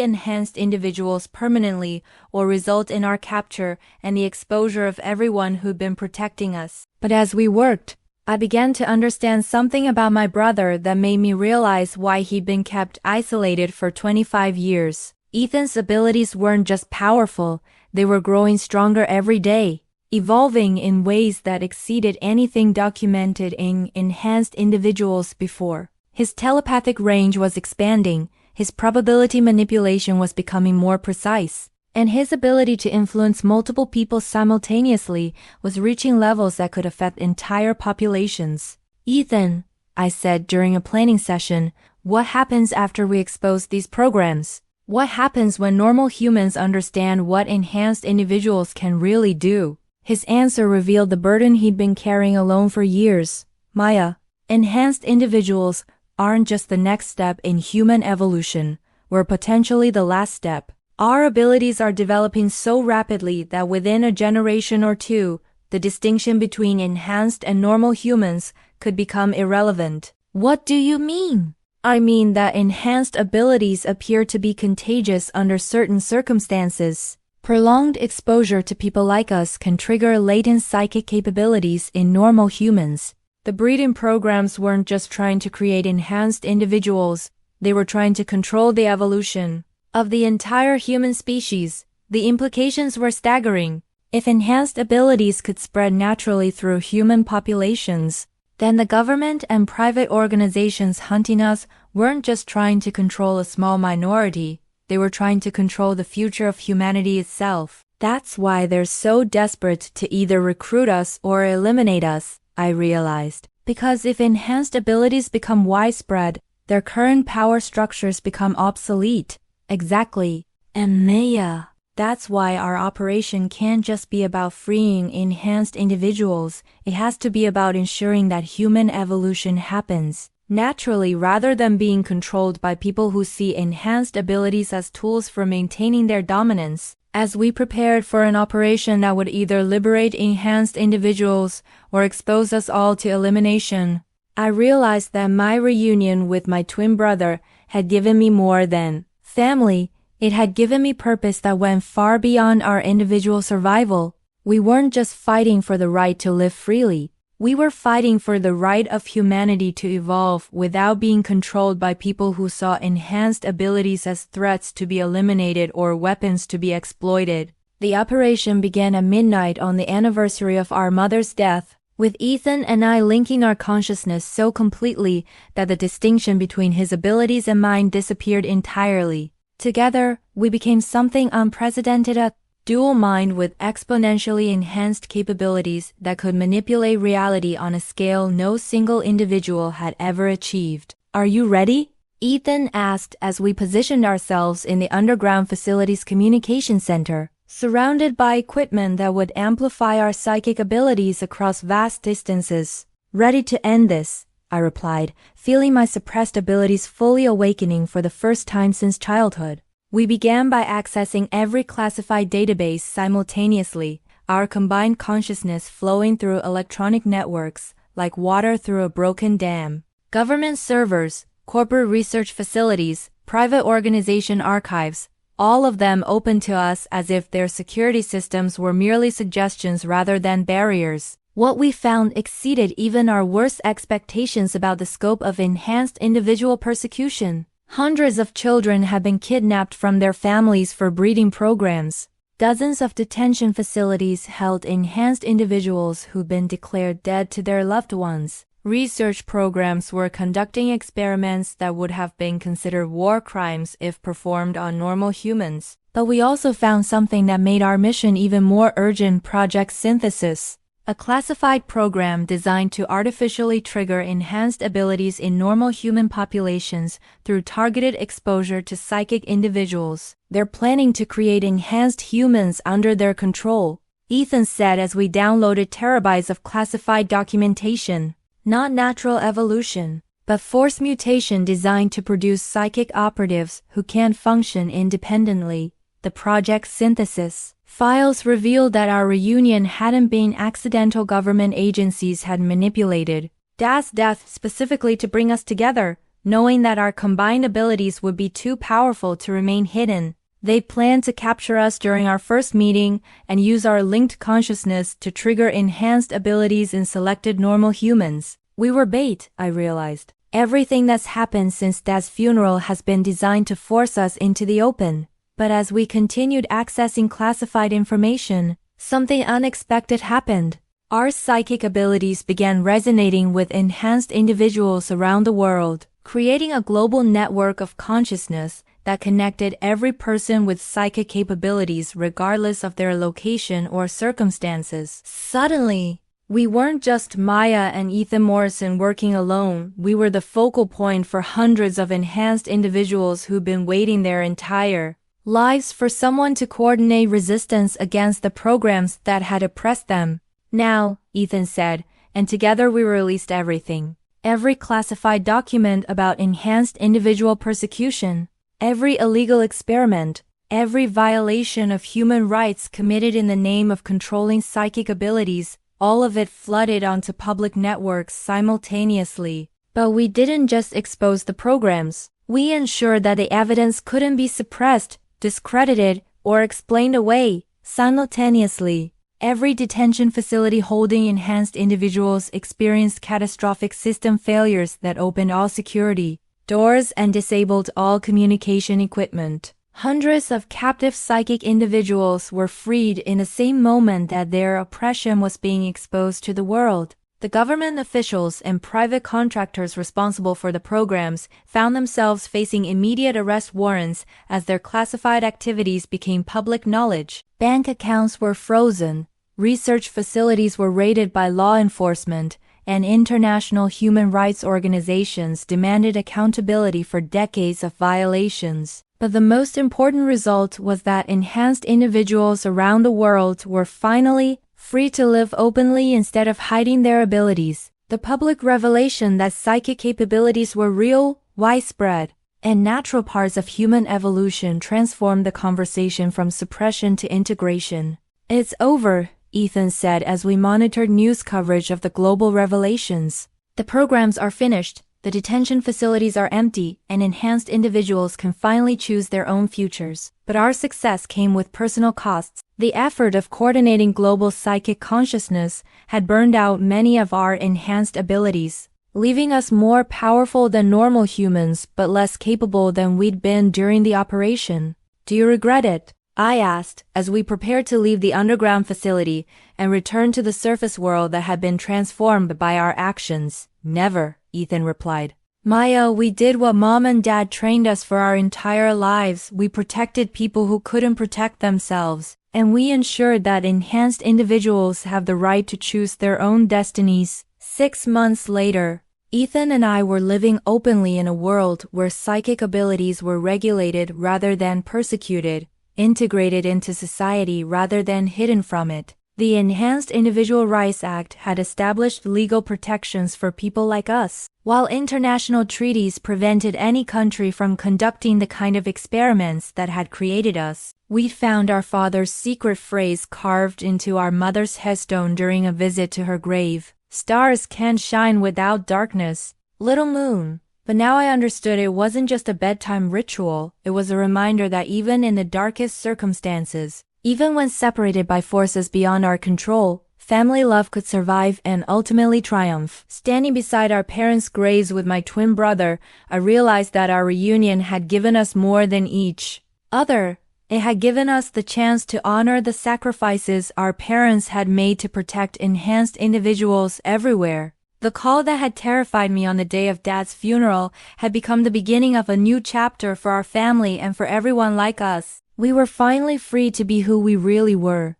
enhanced individuals permanently or result in our capture and the exposure of everyone who'd been protecting us. But as we worked, I began to understand something about my brother that made me realize why he'd been kept isolated for 25 years. Ethan's abilities weren't just powerful, they were growing stronger every day, evolving in ways that exceeded anything documented in enhanced individuals before. His telepathic range was expanding, his probability manipulation was becoming more precise, and his ability to influence multiple people simultaneously was reaching levels that could affect entire populations. "Ethan," I said during a planning session, "what happens after we expose these programs? What happens when normal humans understand what enhanced individuals can really do?" His answer revealed the burden he'd been carrying alone for years. "Maya, enhanced individuals aren't just the next step in human evolution, we're potentially the last step. Our abilities are developing so rapidly that within a generation or two, the distinction between enhanced and normal humans could become irrelevant. What do you mean? I mean that enhanced abilities appear to be contagious under certain circumstances. Prolonged exposure to people like us can trigger latent psychic capabilities in normal humans. The breeding programs weren't just trying to create enhanced individuals, they were trying to control the evolution of the entire human species. The implications were staggering. If enhanced abilities could spread naturally through human populations, then the government and private organizations hunting us weren't just trying to control a small minority, they were trying to control the future of humanity itself. That's why they're so desperate to either recruit us or eliminate us, I realized. Because if enhanced abilities become widespread, their current power structures become obsolete. Exactly. And Maya, that's why our operation can't just be about freeing enhanced individuals, it has to be about ensuring that human evolution happens naturally rather than being controlled by people who see enhanced abilities as tools for maintaining their dominance. As we prepared for an operation that would either liberate enhanced individuals or expose us all to elimination, I realized that my reunion with my twin brother had given me more than family. It had given me purpose that went far beyond our individual survival. We weren't just fighting for the right to live freely. We were fighting for the right of humanity to evolve without being controlled by people who saw enhanced abilities as threats to be eliminated or weapons to be exploited. The operation began at midnight on the anniversary of our mother's death, with Ethan and I linking our consciousness so completely that the distinction between his abilities and mine disappeared entirely. Together, we became something unprecedented, a dual mind with exponentially enhanced capabilities that could manipulate reality on a scale no single individual had ever achieved. Are you ready? Ethan asked as we positioned ourselves in the underground facility's communication center, surrounded by equipment that would amplify our psychic abilities across vast distances. Ready to end this, I replied, feeling my suppressed abilities fully awakening for the first time since childhood. We began by accessing every classified database simultaneously, our combined consciousness flowing through electronic networks like water through a broken dam. Government servers, corporate research facilities, private organization archives, all of them open to us as if their security systems were merely suggestions rather than barriers. What we found exceeded even our worst expectations about the scope of enhanced individual persecution. Hundreds of children have been kidnapped from their families for breeding programs. Dozens of detention facilities held enhanced individuals who've been declared dead to their loved ones. Research programs were conducting experiments that would have been considered war crimes if performed on normal humans. But we also found something that made our mission even more urgent: Project Synthesis, a classified program designed to artificially trigger enhanced abilities in normal human populations through targeted exposure to psychic individuals. They're planning to create enhanced humans under their control, Ethan said as we downloaded terabytes of classified documentation. Not natural evolution, but forced mutation designed to produce psychic operatives who can't function independently. The Project Synthesis files revealed that our reunion hadn't been accidental. Government agencies had manipulated Dad's death specifically to bring us together, knowing that our combined abilities would be too powerful to remain hidden. They planned to capture us during our first meeting and use our linked consciousness to trigger enhanced abilities in selected normal humans. We were bait, I realized. Everything that's happened since Dad's funeral has been designed to force us into the open. But as we continued accessing classified information, something unexpected happened. Our psychic abilities began resonating with enhanced individuals around the world, creating a global network of consciousness that connected every person with psychic capabilities regardless of their location or circumstances. Suddenly, we weren't just Maya and Ethan Morrison working alone. We were the focal point for hundreds of enhanced individuals who'd been waiting their entire lives for someone to coordinate resistance against the programs that had oppressed them. Now, Ethan said, and together we released everything. Every classified document about enhanced individual persecution, every illegal experiment, Every violation of human rights committed in the name of controlling psychic abilities, all of it flooded onto public networks simultaneously. But we didn't just expose the programs. We ensured that the evidence couldn't be suppressed, discredited, or explained away simultaneously. Every detention facility holding enhanced individuals experienced catastrophic system failures that opened all security doors and disabled all communication equipment. Hundreds of captive psychic individuals were freed in the same moment that their oppression was being exposed to the world. The government officials and private contractors responsible for the programs found themselves facing immediate arrest warrants as their classified activities became public knowledge. Bank accounts were frozen, research facilities were raided by law enforcement, and international human rights organizations demanded accountability for decades of violations. But the most important result was that enhanced individuals around the world were finally free to live openly instead of hiding their abilities. The public revelation that psychic capabilities were real, widespread, and natural parts of human evolution transformed the conversation from suppression to integration. "It's over," Ethan said as we monitored news coverage of the global revelations. "The programs are finished, the detention facilities are empty, and enhanced individuals can finally choose their own futures." But our success came with personal costs. The effort of coordinating global psychic consciousness had burned out many of our enhanced abilities, leaving us more powerful than normal humans but less capable than we'd been during the operation. "Do you regret it?" I asked, as we prepared to leave the underground facility and return to the surface world that had been transformed by our actions. "Never," Ethan replied. "Maya, we did what Mom and Dad trained us for our entire lives. We protected people who couldn't protect themselves, and we ensured that enhanced individuals have the right to choose their own destinies." 6 months later, Ethan and I were living openly in a world where psychic abilities were regulated rather than persecuted, integrated into society rather than hidden from it. The Enhanced Individual Rights Act had established legal protections for people like us, while international treaties prevented any country from conducting the kind of experiments that had created us. We'd found our father's secret phrase carved into our mother's headstone during a visit to her grave. "Stars can't shine without darkness, little moon." But now I understood it wasn't just a bedtime ritual, it was a reminder that even in the darkest circumstances, even when separated by forces beyond our control, family love could survive and ultimately triumph. Standing beside our parents' graves with my twin brother, I realized that our reunion had given us more than each other. It had given us the chance to honor the sacrifices our parents had made to protect enhanced individuals everywhere. The call that had terrified me on the day of Dad's funeral had become the beginning of a new chapter for our family and for everyone like us. We were finally free to be who we really were.